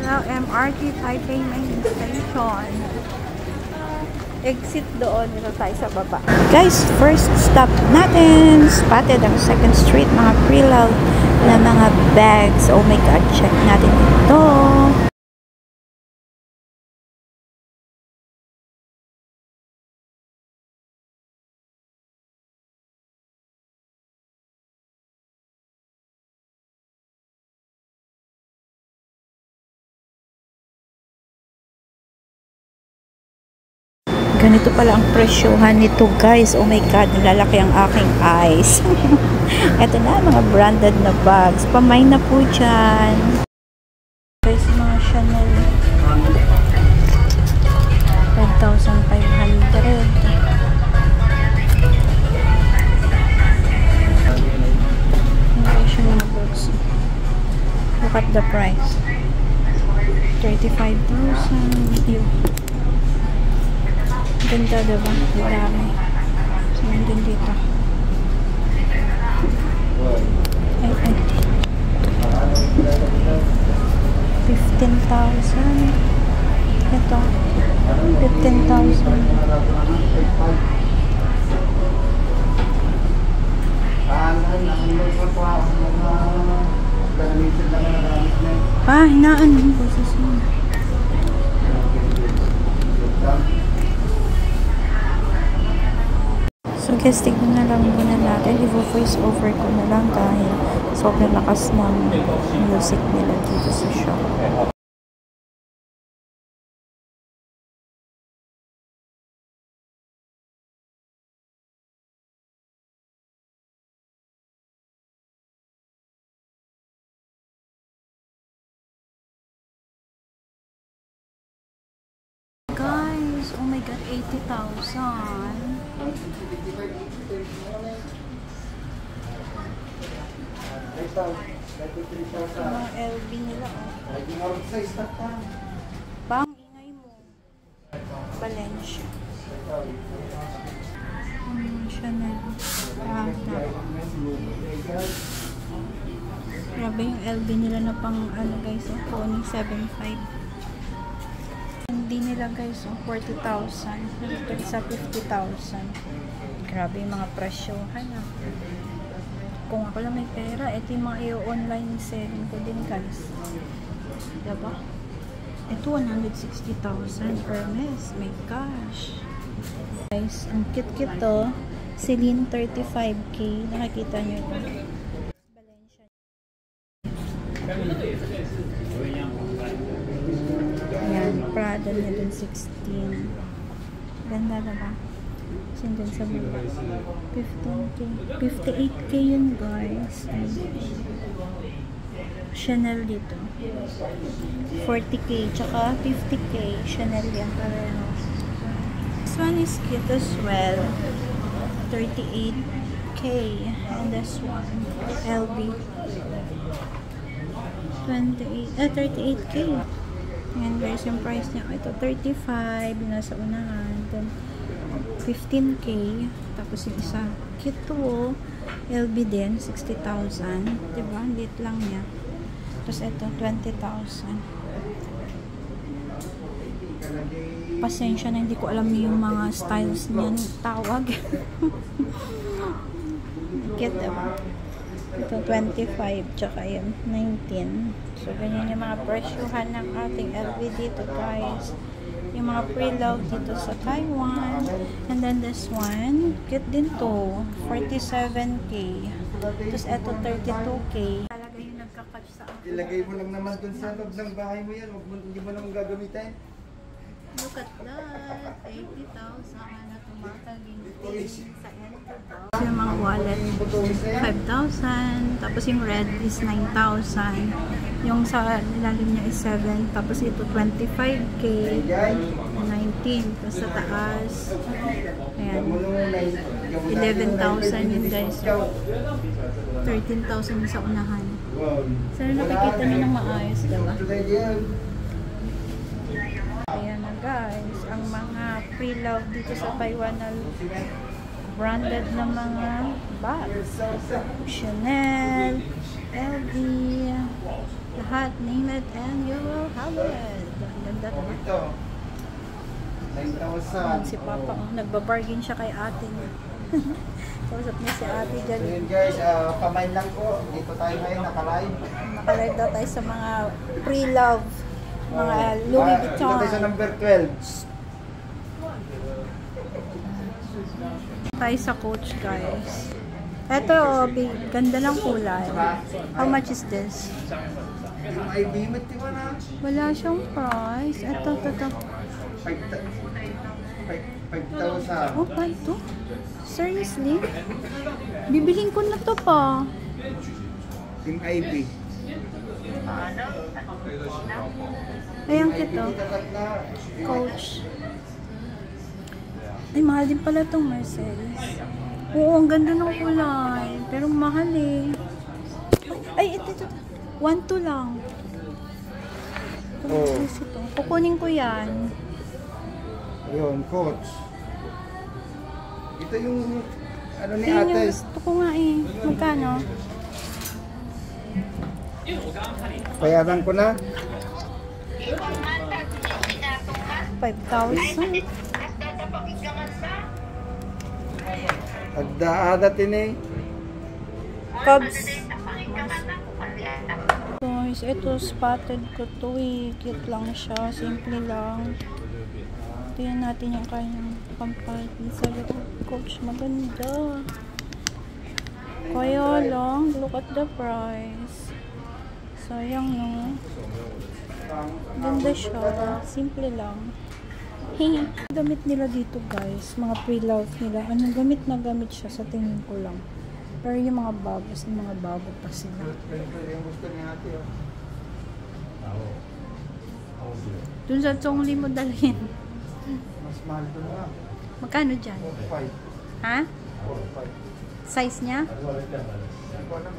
Now, MRT Taipei Main Station. Exit doon. Dito tayo sa baba. Guys, first stop natin. Spotted ang 2nd Street. Mga pre-love na mga bags. Oh my God, check natin ito. Ganito pala ang presyohan nito, guys. Oh my God, nalalaki ang aking eyes. Ito na, mga branded na bags. Pamay na po dyan. Guys, mga Chanel. 5,500. Look at the price. 35,000. Ganda, diba? Dami. So, nandun dito. Ay. 15,000. Ito. 15,000. Hinaan mo po sa sino. So guys, tignan na lang muna natin. I-voice over ko na lang dahil sobrang lakas ng music nila dito sa shop. Guys, oh my God, 80,000. Mga LV nila, oh. Bang, ingay mo. Valencia. Chanel. Grabe yung LV nila na pang, ano guys, oh, Pony 7.5. Hindi nila guys, oh, 40,000. Ito sa 50,000. Grabe yung mga presyo. Kung ako lang may pera, ito yung mga i-online selling ko din guys. Diba? Ito 160,000 Hermes. My gosh. Guys, ang cute-cute to. Celine 35K. Nakikita nyo ito. Valencia. Ayan, Prada niya dun 16. Ganda diba? Dun sa baba. 15K. 58K yun guys. Chanel dito. 40K. Tsaka 50K. Chanel yan pareho. This one is cute as well. 38K. And this one. LB. 38K. Ayan guys, yung price niya. Ito 35. Nasa unahan. Then 15K. Tapos yung isa. Cute to, oh. LB din. 60,000. Diba? Lit lang niya. Tapos ito, 20,000. Pasensya na, hindi ko alam yung mga styles niyan. Tawag. Cute, diba? Ito, 25. Tsaka yun, 19. So, ganyan yung mga presyohan ng ating LV dito, guys. Yung mga pre-love dito sa Taiwan. And then this one, cute din to. 47K. Tapos ito, 32K. Talaga yung nagkakatch sa akin. Ilagay mo lang naman dun sa loob ng bahay mo yan. Hindi mo naman gagamitin. Look at that. 80,000 na tumataging sa Enterprise. Yung mga wallet, 5,000. Tapos yung red is 9,000. Yung sa ilalim niya is 7. Tapos ito 25K. 19. Tapos sa taas, ayan, 11,000 yun guys. 13,000 sa unahan. Sana nakikita nyo ng maayos, diba? Ayan na guys, ang mga pre-love dito sa Taiwan na branded na mga bags. Chanel, LV, Lahat, name it and you will have it. Ang ganda Oh, naman. ito. Ayan, 9,000. si Papa, oh, nagbabargain siya kay ate niya. Kausap niya si ate So dyan. yun guys, pamain lang po. Dito tayo ngayon, naka-live. Nakalive daw tayo sa mga pre-love. Mga Louis Dito tayo sa Vuitton. number 12. Tayo sa Coach, guys. Eto, oh, ganda ng kulay. How much is this? Yung ay bimit, di ba na? Wala siyang price. Eto. 5,000. Oh, 5,200? Seriously? Bibiling ko na to pa. Yung IB. Ayan kito. Coach. Ay, mahal din pala itong Mercedes. Oo, ang ganda ng kulay. Pero mahal eh. Ay, ito. 1,200 lang. Oh. Ito. Kukunin ko yan. Ayun, coach. Ito yung ano ni Ayun yung ate. gusto ko nga eh. Magkano? Bayaran ko na. 5,000. Agda-adatin eh. Cubs. Guys, ito spotted ko to eh. Cute lang siya. Simple lang. Tingnan natin yung kanyang pampalpi sa loob. Coach, maganda. Kaya lang, look at the price. Sayang no. Ganda siya. Simple lang. Gamit nila dito guys. Mga pre-love nila. Anong gamit na gamit siya sa tingin ko lang. Pero yung mga bago pa sila. Yung gusto ni ate. Dun sa Chongli mo dalhin. Mas mahal ko na. Magkano dyan? 4,500. Ha? 4,500. Size niya? Hindi ko alam.